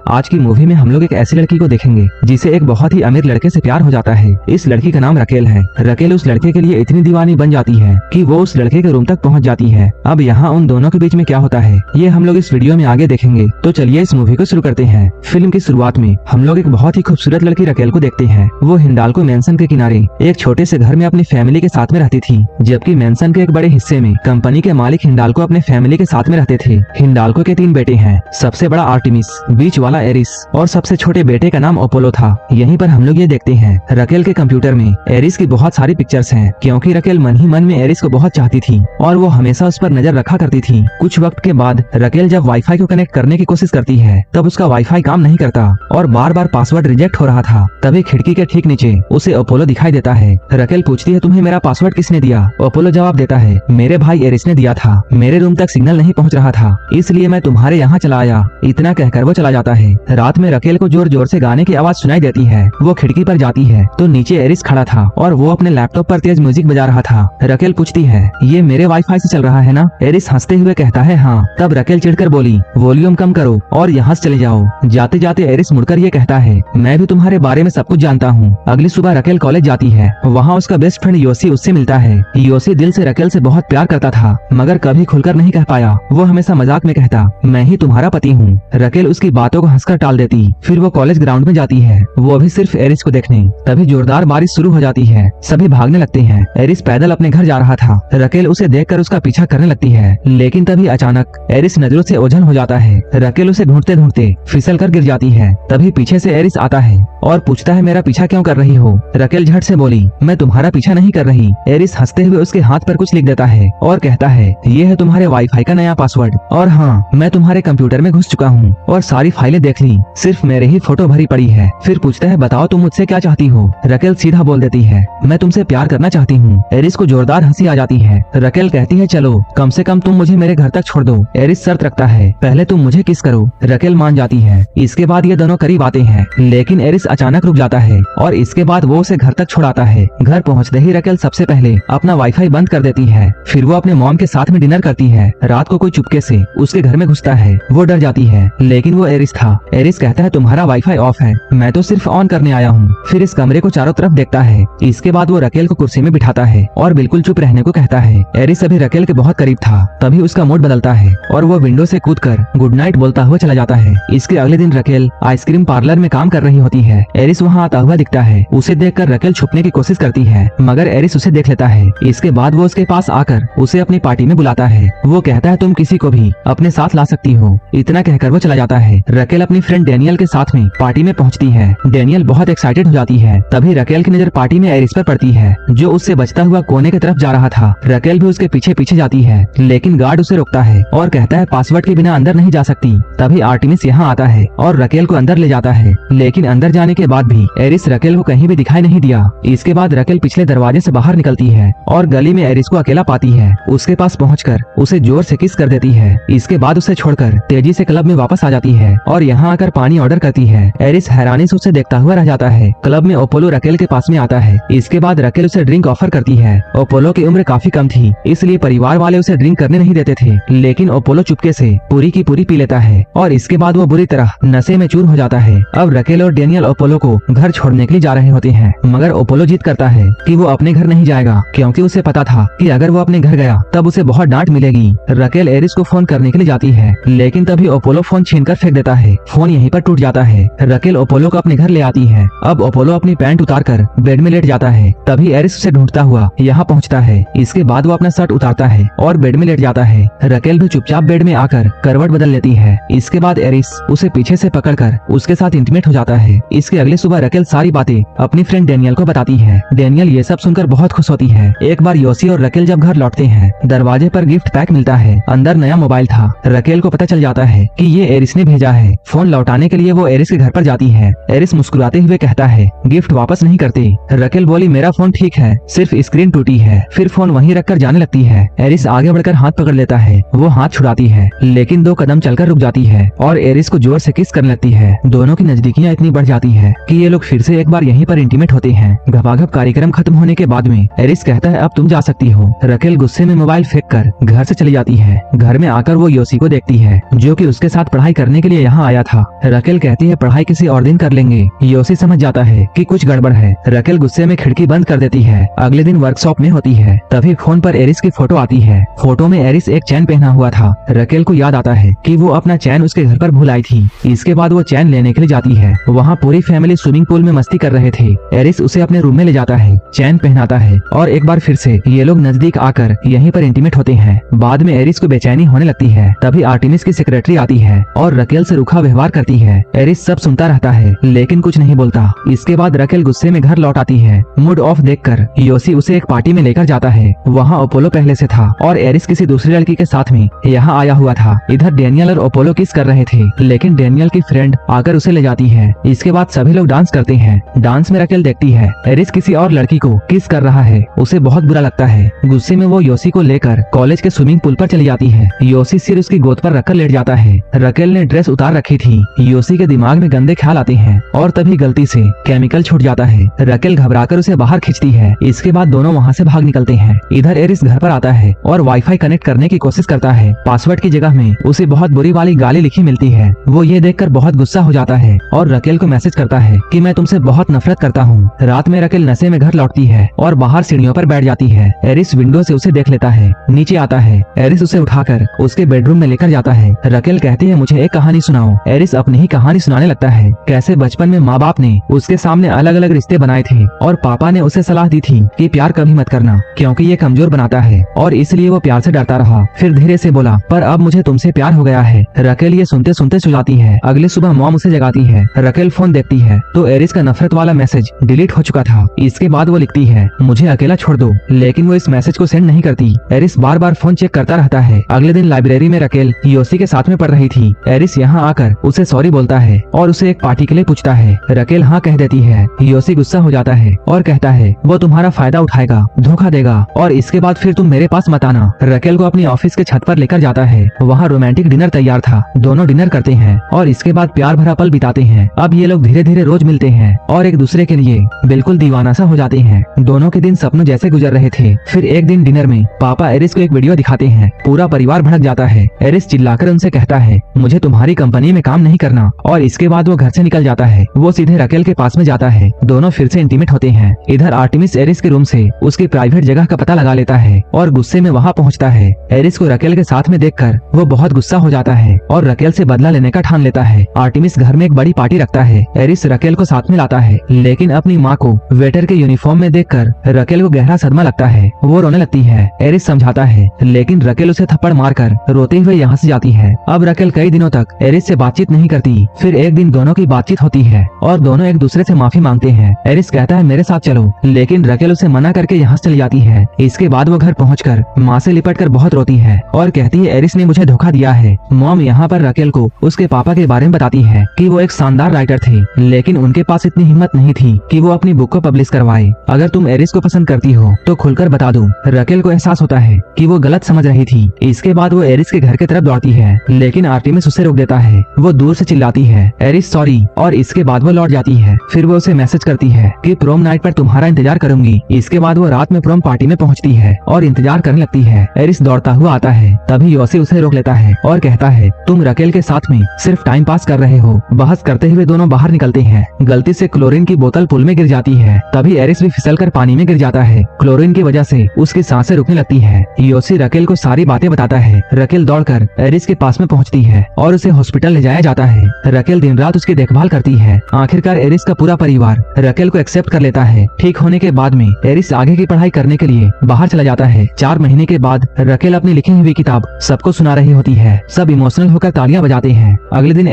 आज की मूवी में हम लोग एक ऐसी लड़की को देखेंगे जिसे एक बहुत ही अमीर लड़के से प्यार हो जाता है। इस लड़की का नाम रकेल है। रकेल उस लड़के के लिए इतनी दीवानी बन जाती है कि वो उस लड़के के रूम तक पहुंच जाती है। अब यहाँ उन दोनों के बीच में क्या होता है ये हम लोग इस वीडियो में आगे देखेंगे। तो चलिए इस मूवी को शुरू करते हैं। फिल्म की शुरुआत में हम लोग एक बहुत ही खूबसूरत लड़की रकेल को देखते हैं। वो हिंडाल्को मेंशन के किनारे एक छोटे से घर में अपनी फैमिली के साथ में रहती थी, जबकि मेंशन के एक बड़े हिस्से में कंपनी के मालिक हिंडाल्को अपने फैमिली के साथ में रहते थे। हिंडाल्को के 3 बेटे हैं। सबसे बड़ा आर्टिमिस, बीच वाला एरिस और सबसे छोटे बेटे का नाम अपोलो था। यहीं पर हम लोग ये देखते हैं रकेल के कंप्यूटर में एरिस की बहुत सारी पिक्चर्स हैं, क्योंकि रकेल मन ही मन में एरिस को बहुत चाहती थी और वो हमेशा उस पर नजर रखा करती थी। कुछ वक्त के बाद रकेल जब वाईफाई को कनेक्ट करने की कोशिश करती है तब उसका वाईफाई काम नहीं करता और बार बार पासवर्ड रिजेक्ट हो रहा था। तभी खिड़की के ठीक नीचे उसे अपोलो दिखाई देता है। रकेल पूछती है, तुम्हें मेरा पासवर्ड किसने दिया? अपोलो जवाब देता है, मेरे भाई एरिस ने दिया था। मेरे रूम तक सिग्नल नहीं पहुंच रहा था, इसलिए मैं तुम्हारे यहाँ चला आया। इतना कहकर वो चला जाता है। रात में रकेल को जोर जोर से गाने की आवाज सुनाई देती है। वो खिड़की पर जाती है तो नीचे एरिस खड़ा था और वो अपने लैपटॉप पर तेज म्यूजिक बजा रहा था। रकेल पूछती है, ये मेरे वाईफाई से चल रहा है ना? एरिस हंसते हुए कहता है, हाँ। तब रकेल चिढ़कर बोली, वॉल्यूम कम करो और यहाँ से चले जाओ। जाते जाते एरिस मुड़कर ये कहता है, मैं भी तुम्हारे बारे में सब कुछ जानता हूँ। अगली सुबह रकेल कॉलेज जाती है। वहाँ उसका बेस्ट फ्रेंड योसी उससे मिलता है। योसी दिल से रकेल से बहुत प्यार करता था, मगर कभी खुलकर नहीं कह पाया। वो हमेशा मजाक में कहता, मैं ही तुम्हारा पति हूँ। रकेल उसकी बातों को हंसकर टाल देती। फिर वो कॉलेज ग्राउंड में जाती है, वो भी सिर्फ एरिस को देखने। तभी जोरदार बारिश शुरू हो जाती है। सभी भागने लगते हैं। एरिस पैदल अपने घर जा रहा था। रकेल उसे देखकर उसका पीछा करने लगती है, लेकिन तभी अचानक एरिस नजरों से ओझल हो जाता है। रकेल उसे ढूंढते ढूंढते फिसल कर गिर जाती है। तभी पीछे से एरिस आता है और पूछता है, मेरा पीछा क्यों कर रही हो? रकेल झट से बोली, मैं तुम्हारा पीछा नहीं कर रही। एरिस हंसते हुए उसके हाथ पर कुछ लिख देता है और कहता है, ये है तुम्हारे वाईफाई का नया पासवर्ड। और हाँ, मैं तुम्हारे कंप्यूटर में घुस चुका हूँ और सारी फाइलें देख ली, सिर्फ मेरे ही फोटो भरी पड़ी है। फिर पूछता है, बताओ तुम मुझसे क्या चाहती हो? रकेल सीधा बोल देती है, मैं तुमसे प्यार करना चाहती हूँ। एरिस को जोरदार हंसी आ जाती है। रकेल कहती है, चलो कम से कम तुम मुझे मेरे घर तक छोड़ दो। एरिस शर्त रखता है, पहले तुम मुझे किस करो। रकेल मान जाती है। इसके बाद ये दोनों करीब आते हैं, लेकिन एरिस अचानक रुक जाता है और इसके बाद वो उसे घर तक छुड़ाता है। घर पहुँचते ही रकेल सबसे पहले अपना वाईफाई बंद कर देती है। फिर वो अपने मॉम के साथ में डिनर करती है। रात को कोई चुपके से उसके घर में घुसता है। वो डर जाती है, लेकिन वो एरिस था। एरिस कहता है, तुम्हारा वाईफाई ऑफ है, मैं तो सिर्फ ऑन करने आया हूँ। फिर इस कमरे को चारों तरफ देखता है। इसके बाद वो रकेल को कुर्सी में बिठाता है और बिल्कुल चुप रहने को कहता है। एरिस अभी रकेल के बहुत करीब था, तभी उसका मूड बदलता है और वो विंडो से कूदकर गुड नाइट बोलता हुआ चला जाता है। इसके अगले दिन रकेल आइसक्रीम पार्लर में काम कर रही होती है। एरिस वहाँ आता हुआ दिखता है। उसे देखकर रकेल छुपने की कोशिश करती है, मगर एरिस उसे देख लेता है। इसके बाद वो उसके पास आकर उसे अपनी पार्टी में बुलाता है। वो कहता है, तुम किसी को भी अपने साथ ला सकती हो। इतना कहकर वो चला जाता है। रकेल अपनी फ्रेंड डेनियल के साथ में पार्टी में पहुंचती है। डेनियल बहुत एक्साइटेड हो जाती है। तभी रकेल की नजर पार्टी में एरिस पर पड़ती है, जो उससे बचता हुआ कोने की तरफ जा रहा था। रकेल भी उसके पीछे पीछे जाती है, लेकिन गार्ड उसे रोकता है और कहता है, पासवर्ड के बिना अंदर नहीं जा सकती। तभी आर्टिमिस यहाँ आता है और रकेल को अंदर ले जाता है, लेकिन अंदर जाने के बाद भी एरिस रकेल को कहीं भी दिखाई नहीं दिया। इसके बाद रकेल पिछले दरवाजे से बाहर निकलती है और गली में एरिस को अकेला पाती है। उसके पास पहुंचकर उसे जोर से किस कर देती है। इसके बाद उसे छोड़कर तेजी से क्लब में वापस आ जाती है और यहाँ आकर पानी ऑर्डर करती है। एरिस हैरानी से उसे देखता हुआ रह जाता है। क्लब में अपोलो रकेल के पास में आता है। इसके बाद रकेल उसे ड्रिंक ऑफर करती है। अपोलो की उम्र काफी कम थी, इसलिए परिवार वाले उसे ड्रिंक करने नहीं देते थे, लेकिन अपोलो चुपके से पूरी की पूरी पी लेता है और इसके बाद वो बुरी तरह नशे में चूर हो जाता है। अब रकेल और डेनियल अपोलो को घर छोड़ने के लिए जा रहे होते हैं, मगर अपोलो जिद करता है कि वो अपने घर नहीं जाएगा, क्योंकि उसे पता था कि अगर वो अपने घर गया तब उसे बहुत डांट मिलेगी। रकेल एरिस को फोन करने के लिए जाती है, लेकिन तभी अपोलो फोन छीनकर फेंक देता है। फोन यहीं पर टूट जाता है। रकेल अपोलो को अपने घर ले आती है। अब अपोलो अपनी पैंट उतारकर बेड में लेट जाता है। तभी एरिस उसे ढूंढता हुआ यहाँ पहुँचता है। इसके बाद वो अपना शर्ट उतारता है और बेड में लेट जाता है। रकेल भी चुपचाप बेड में आकर करवट बदल लेती है। इसके बाद एरिस उसे पीछे से पकड़कर उसके साथ इंटीमेट हो जाता है। इसके अगले सुबह रकेल सारी बातें अपनी फ्रेंड डेनियल को बताती है। डेनियल ये सब सुनकर बहुत खुश होती है। एक बार योसी और रकेल जब घर लौटते हैं, दरवाजे पर गिफ्ट पैक मिलता है। अंदर नया मोबाइल था। रकेल को पता चल जाता है कि ये एरिस ने भेजा है। फोन लौटाने के लिए वो एरिस के घर पर जाती है। एरिस मुस्कुराते हुए कहता है, गिफ्ट वापस नहीं करते। रकेल बोली, मेरा फोन ठीक है, सिर्फ स्क्रीन टूटी है। फिर फोन वहीं रखकर जाने लगती है। एरिस आगे बढ़कर हाथ पकड़ लेता है। वो हाथ छुड़ाती है, लेकिन 2 कदम चलकर रुक जाती है और एरिस को जोर से किस करने लगती है। दोनों की नजदीकियां इतनी बढ़ जाती है कि ये लोग फिर से एक बार यहीं पर इंटीमेट होते हैं। घबाघब कार्यक्रम खत्म होने के बाद में एरिस कहता है, अब तुम जा सकती हो। रकेल गुस्से में मोबाइल फेंक कर घर से चली जाती है। घर में आकर वो योसी को देखती है, जो कि उसके साथ पढ़ाई करने के लिए यहाँ आया आया था। रकेल कहती है पढ़ाई किसी और दिन कर लेंगे। योसी समझ जाता है कि कुछ गड़बड़ है। रकेल गुस्से में खिड़की बंद कर देती है। अगले दिन वर्कशॉप में होती है, तभी फोन पर एरिस की फोटो आती है। फोटो में एरिस एक चैन पहना हुआ था। रकेल को याद आता है कि वो अपना चैन उसके घर पर भूल आई थी। इसके बाद वो चैन लेने के लिए जाती है। वहाँ पूरी फैमिली स्विमिंग पूल में मस्ती कर रहे थे। एरिस उसे अपने रूम में ले जाता है, चैन पहनाता है और एक बार फिर से ये लोग नजदीक आकर यहीं पर इंटीमेट होते हैं। बाद में एरिस को बेचैनी होने लगती है। तभी आर्टेमिस की सेक्रेटरी आती है और रकेल से रूखा व्यवहार करती है। एरिस सब सुनता रहता है लेकिन कुछ नहीं बोलता। इसके बाद रकेल गुस्से में घर लौट आती है। मूड ऑफ देखकर योसी उसे एक पार्टी में लेकर जाता है। वहाँ अपोलो पहले से था और एरिस किसी दूसरी लड़की के साथ में यहाँ आया हुआ था। इधर डेनियल और अपोलो किस कर रहे थे, लेकिन डेनियल की फ्रेंड आकर उसे ले जाती है। इसके बाद सभी लोग डांस करते हैं। डांस में रकेल देखती है एरिस किसी और लड़की को किस कर रहा है। उसे बहुत बुरा लगता है। गुस्से में वो योसी को लेकर कॉलेज के स्विमिंग पूल पर चली जाती है। योसी सिर उसकी गोद पर रखकर लेट जाता है। रकेल ने ड्रेस उतार रखी थी। योसी के दिमाग में गंदे ख्याल आते हैं और तभी गलती से केमिकल छूट जाता है। रकेल घबराकर उसे बाहर खींचती है। इसके बाद दोनों वहाँ से भाग निकलते हैं। इधर एरिस घर पर आता है और वाईफाई कनेक्ट करने की कोशिश करता है। पासवर्ड की जगह में उसे बहुत बुरी वाली गाली लिखी मिलती है। वो ये देखकर बहुत गुस्सा हो जाता है और रकेल को मैसेज करता है कि मैं तुमसे बहुत नफरत करता हूँ। रात में रकेल नशे में घर लौटती है और बाहर सीढ़ियों पर बैठ जाती है। एरिस विंडो से उसे देख लेता है। नीचे आता है। एरिस उसे उठाकर उसके बेडरूम में लेकर जाता है। रकेल कहती है मुझे एक कहानी सुनाओ। एरिस अपनी ही कहानी सुनाने लगता है, कैसे बचपन में माँ बाप ने उसके सामने अलग अलग रिश्ते बनाए थे और पापा ने उसे सलाह दी थी कि प्यार कभी मत करना क्योंकि ये कमजोर बनाता है और इसलिए वो प्यार से डरता रहा। फिर धीरे से बोला पर अब मुझे तुमसे प्यार हो गया है। रकेल ये सुनते सुनते सुलाती है। अगली सुबह मॉम उसे जगाती है। रकेल फोन देखती है तो एरिस का नफरत वाला मैसेज डिलीट हो चुका था। इसके बाद वो लिखती है मुझे अकेला छोड़ दो, लेकिन वो इस मैसेज को सेंड नहीं करती। एरिस बार बार फोन चेक करता रहता है। अगले दिन लाइब्रेरी में रकेल योसी के साथ में पढ़ रही थी। एरिस यहाँ आकर उसे सॉरी बोलता है और उसे एक पार्टी के लिए पूछता है। रकेल हाँ कह देती है। योसी गुस्सा हो जाता है और कहता है वो तुम्हारा फायदा उठाएगा, धोखा देगा और इसके बाद फिर तुम मेरे पास मत आना। रकेल को अपनी ऑफिस के छत पर लेकर जाता है। वहाँ रोमांटिक डिनर तैयार था। दोनों डिनर करते हैं और इसके बाद प्यार भरा पल बिताते हैं। अब ये लोग धीरे धीरे रोज मिलते हैं और एक दूसरे के लिए बिल्कुल दीवाना सा हो जाते हैं। दोनों के दिन सपनों जैसे गुजर रहे थे। फिर एक दिन डिनर में पापा एरिस को एक वीडियो दिखाते हैं। पूरा परिवार भड़क जाता है। एरिस चिल्लाकर उनसे कहता है मुझे तुम्हारी कंपनी में काम नहीं करना और इसके बाद वो घर से निकल जाता है। वो सीधे रकेल के पास में जाता है। दोनों फिर से इंटीमेट होते हैं। इधर आर्टेमिस एरिस के रूम से उसकी प्राइवेट जगह का पता लगा लेता है और गुस्से में वहाँ पहुँचता है। एरिस को रकेल के साथ में देखकर वो बहुत गुस्सा हो जाता है और रकेल से बदला लेने का ठान लेता है। आर्टेमिस घर में एक बड़ी पार्टी रखता है। एरिस रकेल को साथ में लाता है, लेकिन अपनी माँ को वेटर के यूनिफॉर्म में देखकर रकेल को गहरा सदमा लगता है। वो रोने लगती है। एरिस समझाता है, लेकिन रकेल उसे थप्पड़ मारकर रोते हुए यहाँ से जाती है। अब रकेल कई दिनों तक एरिस से बातचीत नहीं करती। फिर एक दिन दोनों की बातचीत होती है और दोनों एक दूसरे से माफी मांगते हैं। एरिस कहता है मेरे साथ चलो, लेकिन रकेल उसे मना करके यहाँ से चली जाती है। इसके बाद वो घर पहुँचकर माँ से लिपटकर बहुत रोती है और कहती है एरिस ने मुझे धोखा दिया है। मॉम यहाँ पर रकेल को उसके पापा के बारे में बताती है कि वो एक शानदार राइटर थे, लेकिन उनके पास इतनी हिम्मत नहीं थी कि वो अपनी बुक को पब्लिश करवाए। अगर तुम एरिस को पसंद करती हो तो खुलकर बता दो। रकेल को एहसास होता है कि वो गलत समझ रही थी। इसके बाद वो एरिस के घर की तरफ दौड़ती है, लेकिन आर्टेमिस उसे रोक देता है। वो दूर से चिल्लाती है एरिस सॉरी, और इसके बाद वो लौट जाती है। फिर वो उसे मैसेज करती है कि प्रोम नाइट पर तुम्हारा इंतजार करूंगी। इसके बाद वो रात में प्रोम पार्टी में पहुंचती है और इंतजार करने लगती है। एरिस दौड़ता हुआ आता है, तभी योसी उसे रोक लेता है और कहता है तुम रकेल के साथ में सिर्फ टाइम पास कर रहे हो। बहस करते हुए दोनों बाहर निकलते हैं। गलती से क्लोरीन की बोतल पुल में गिर जाती है। तभी एरिस भी फिसलकर पानी में गिर जाता है। क्लोरीन की वजह से उसकी सांसें रुकने लगती है। योसी रकेल को सारी बातें बताता है। रकेल दौड़कर एरिस के पास में पहुंचती है और उसे हॉस्पिटल ले जाया जाता है। रकेल दिन रात उसकी देखभाल करती है। आखिरकार एरिस का पूरा परिवार रकेल को एक्सेप्ट कर लेता है। ठीक होने के बाद में एरिस आगे की पढ़ाई करने के लिए बाहर चला जाता है। 4 महीने के बाद रकेल अपनी लिखी हुई किताब सबको सुना रही होती है। सब इमोशनल होकर तालियां बजाते हैं। अगले दिन